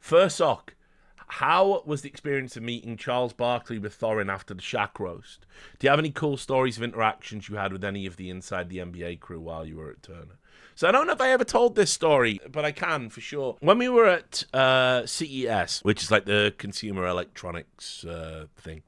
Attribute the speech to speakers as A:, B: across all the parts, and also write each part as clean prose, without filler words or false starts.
A: First off, how was the experience of meeting Charles Barkley with Thorin after the Shaq roast? Do you have any cool stories of interactions you had with any of the Inside the NBA crew while you were at Turner? So I don't know if I ever told this story, but I can for sure. When we were at CES, which is like the Consumer Electronics thing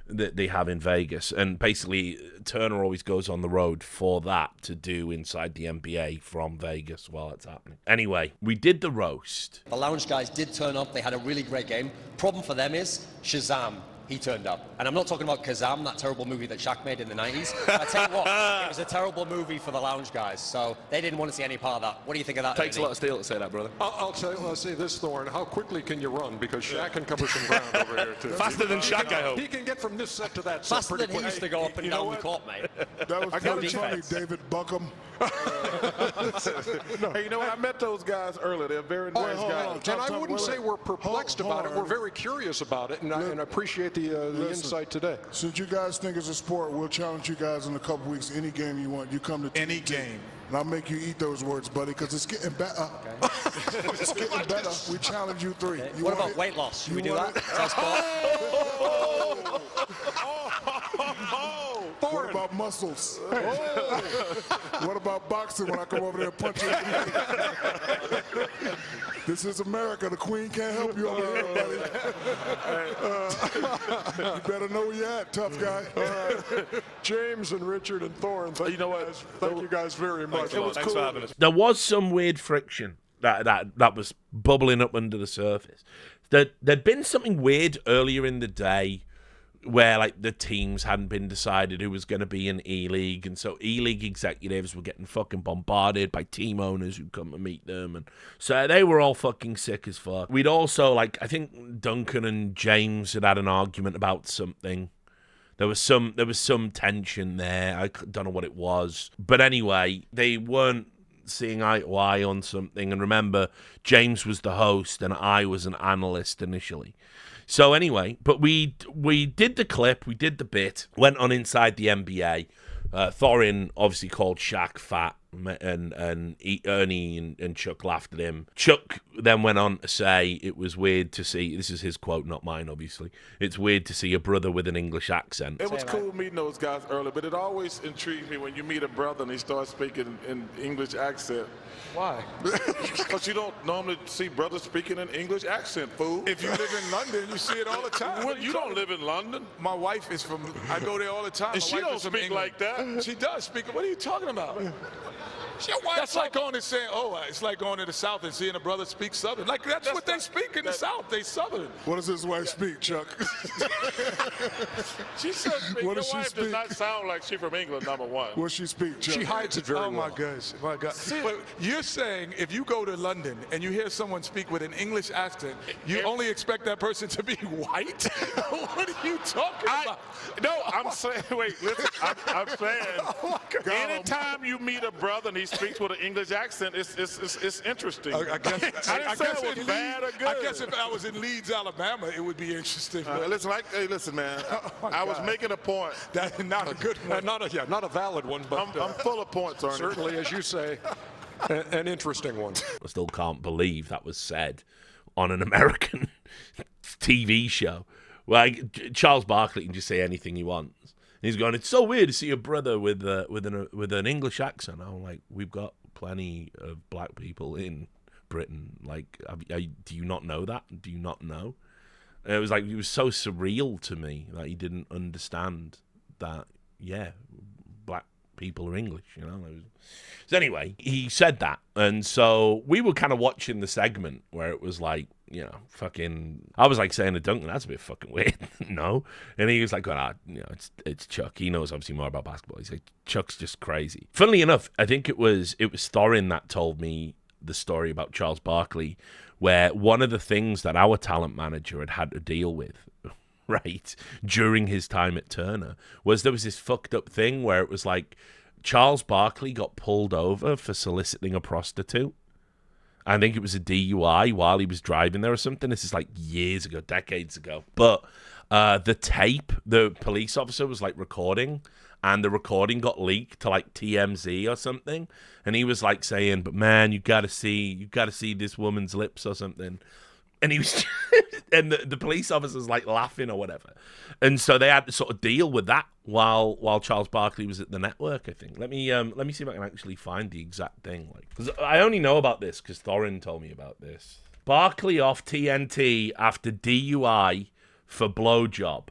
A: that they have in Vegas, and basically Turner always goes on the road for that to do Inside the NBA from Vegas while it's happening. Anyway, we did the roast.
B: The Lounge guys did turn up. They had a really great game. Problem for them is Shazam. He turned up. And I'm not talking about Kazam, that terrible movie that Shaq made in the 90s. I tell you what, it was a terrible movie for the Lounge guys, so they didn't want to see any part of that. What do you think of that?
C: Takes a lot of steel to say that, brother.
D: I'll say this, Thorin. How quickly can you run? Because Shaq can cover some ground over here, too.
C: Faster than Shaq, I hope.
D: He can get from this set to that set
B: Faster
D: pretty
B: than he
D: quick.
B: used to go up and down the court, mate.
E: That was pretty funny, David Buckham.
F: Hey, you know what? I met those guys earlier. They're very nice guys.
D: And I wouldn't say we're perplexed about it. We're very curious about it, and I appreciate the insight today.
E: Since you guys think it's a sport, we'll challenge you guys in a couple weeks. Any game you want, you come to
G: any game.
E: And I'll make you eat those words, buddy, because it's getting better. Okay. It's getting better. We challenge you 3.
B: Okay. What about weight loss? Should we do that? That's sport.
E: What about muscles? What about boxing when I come over there and punch you? This is America. The Queen can't help you over here, buddy. You better know where you're at, tough guy.
D: James and Richard and Thorin, thank you guys very much.
C: It was cool.
A: There was some weird friction that was bubbling up under the surface. There'd been something weird earlier in the day where like the teams hadn't been decided who was going to be in E-League, and so E-League executives were getting fucking bombarded by team owners who'd come to meet them, and so they were all fucking sick as fuck. We'd also, like, I think Duncan and James had an argument about something. There was some tension there. I don't know what it was, but anyway, they weren't seeing eye to eye on something. And remember, James was the host and I was an analyst initially. So anyway, but we did the clip, we did the bit, went on Inside the NBA. Thorin obviously called Shaq fat, and Ernie and Chuck laughed at him. Chuck then went on to say it was weird to see, this is his quote, not mine, obviously, it's weird to see a brother with an English accent.
F: It was cool meeting those guys earlier, but it always intrigues me when you meet a brother and he starts speaking in English accent.
D: Why?
F: Because you don't normally see brothers speaking in English accent, fool.
G: If you live in London, you see it all the time.
F: Well, you don't live in London.
G: My wife is from, I go there all the time.
F: And she don't speak like that.
G: She does speak. What are you talking about? That's like going and saying, it's like going to the South and seeing a brother speak Southern. Like, that's what they speak in the South. They Southern.
E: What does his wife speak, Chuck?
F: She said,
E: What
F: your
E: does she
F: wife
E: speak?
F: does not sound like she's from England, number one.
E: What she speak, Chuck?
D: She hides it very well.
G: Oh, my gosh. My God. But you're saying if you go to London and you hear someone speak with an English accent, you only expect that person to be white? What are you talking about?
F: No, I'm saying, wait, listen, I'm saying, anytime you meet a brother and he speaks with an English accent, it's interesting.
G: I guess
F: it was bad or good.
G: I guess if I was in Leeds, Alabama, it would be interesting.
F: Listen, man, I was making a point.
G: That's not a good one.
D: Not a valid one, but
F: I'm full of points, Ernie.
D: certainly, as you say, an interesting one.
A: I still can't believe that was said on an American TV show. Like, Charles Barkley can just say anything he wants. He's going, it's so weird to see a brother with an English accent. I'm like, we've got plenty of black people in Britain. Like, do you not know that? Do you not know? And it was like, it was so surreal to me that he didn't understand that, yeah, black people are English, you know? So anyway, he said that. And so we were kind of watching the segment where it was like, you know, fucking, I was like saying to Duncan, that's a bit fucking weird. No. And he was like, it's Chuck. He knows obviously more about basketball. He's like, Chuck's just crazy. Funnily enough, I think it was Thorin that told me the story about Charles Barkley, where one of the things that our talent manager had to deal with, right, during his time at Turner, was there was this fucked up thing where it was like Charles Barkley got pulled over for soliciting a prostitute. I think it was a DUI while he was driving there or something. This is like years ago, decades ago. But the tape, the police officer was like recording, and the recording got leaked to like TMZ or something. And he was like saying, but man, you gotta see this woman's lips or something. And he was, and the police officer's like laughing or whatever, and so they had to sort of deal with that while Charles Barkley was at the network. I think. Let me see if I can actually find the exact thing. Like, because I only know about this because Thorin told me about this. Barkley off TNT after DUI for blowjob.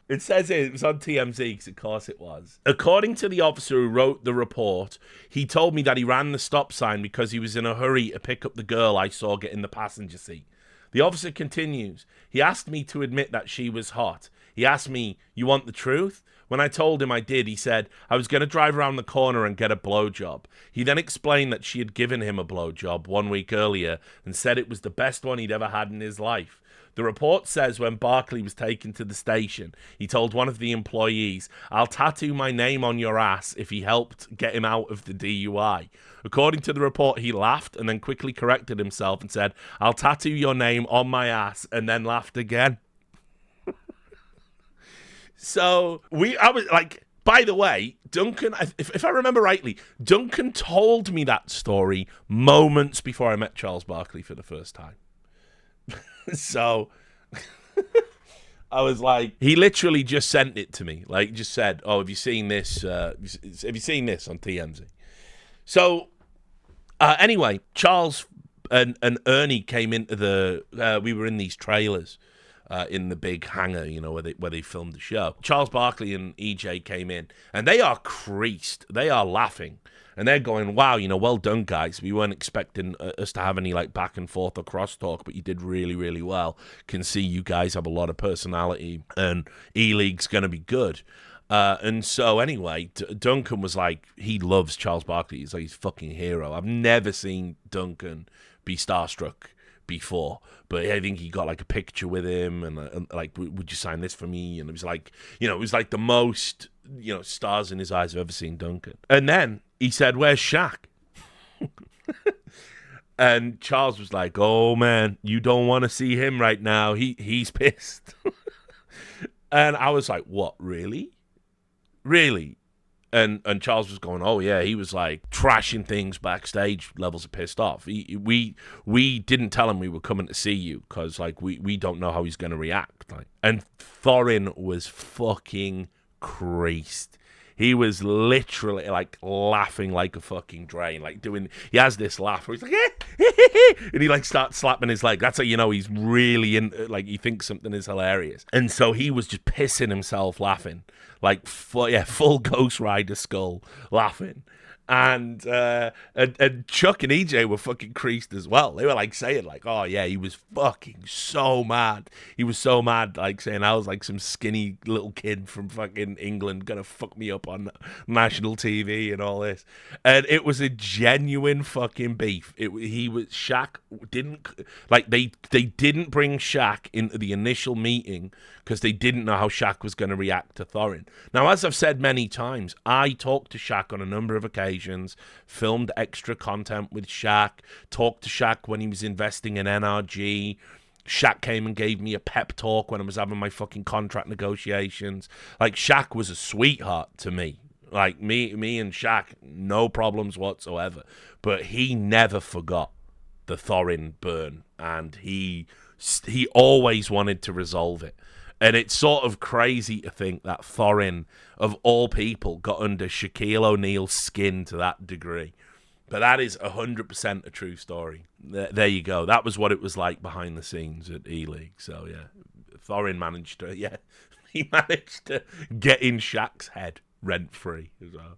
A: It says it was on TMZ because of course it was. According to the officer who wrote the report, he told me that he ran the stop sign because he was in a hurry to pick up the girl I saw get in the passenger seat. The officer continues, he asked me to admit that she was hot. He asked me, you want the truth? When I told him I did, he said, I was going to drive around the corner and get a blowjob. He then explained that she had given him a blowjob 1 week earlier and said it was the best one he'd ever had in his life. The report says when Barkley was taken to the station, he told one of the employees, I'll tattoo my name on your ass if he helped get him out of the DUI. According to the report, he laughed and then quickly corrected himself and said, I'll tattoo your name on my ass, and then laughed again. So I was like, by the way, Duncan, if I remember rightly, Duncan told me that story moments before I met Charles Barkley for the first time. So I was like, he literally just sent it to me. Like, just said, oh, have you seen this? Have you seen this on TMZ? So anyway, Charles and Ernie came into we were in these trailers in the big hangar, you know, where they filmed the show. Charles Barkley and EJ came in, and they are creased. They are laughing. And they're going, wow, you know, well done, guys. We weren't expecting us to have any, like, back and forth or crosstalk, but you did really, really well. Can see you guys have a lot of personality, and E-League's going to be good. And so, anyway, Duncan was like, he loves Charles Barkley. He's like his fucking hero. I've never seen Duncan be starstruck before, but I think he got, like, a picture with him, and like, would you sign this for me? And it was like, you know, it was like the most, you know, stars in his eyes I've ever seen Duncan. And then he said, where's Shaq? And Charles was like, oh, man, you don't want to see him right now. He's pissed. And I was like, what, really? Really? And Charles was going, oh, yeah, he was, like, trashing things backstage, levels of pissed off. We didn't tell him we were coming to see you because, like, we don't know how he's going to react. Like, and Thorin was fucking creased. He was literally, like, laughing like a fucking drain, like he has this laugh where he's like, and he, like, starts slapping his leg. That's how you know he's really like, he thinks something is hilarious. And so he was just pissing himself laughing, like, full Ghost Rider skull laughing. And Chuck and EJ were fucking creased as well. They were, like, saying, like, oh, yeah, he was fucking so mad. He was so mad, like, saying I was, like, some skinny little kid from fucking England gonna fuck me up on national TV and all this. And it was a genuine fucking beef. Shaq didn't, like, they didn't bring Shaq into the initial meeting because they didn't know how Shaq was going to react to Thorin. Now, as I've said many times, I talked to Shaq on a number of occasions, filmed extra content with Shaq, talked to Shaq when he was investing in NRG. Shaq came and gave me a pep talk when I was having my fucking contract negotiations. Like, Shaq was a sweetheart to me. Like, me and Shaq, no problems whatsoever. But he never forgot the Thorin burn, and he always wanted to resolve it. And it's sort of crazy to think that Thorin, of all people, got under Shaquille O'Neal's skin to that degree. But that is 100% a true story. There you go. That was what it was like behind the scenes at E-League. So, yeah, Thorin managed to get in Shaq's head rent-free as well.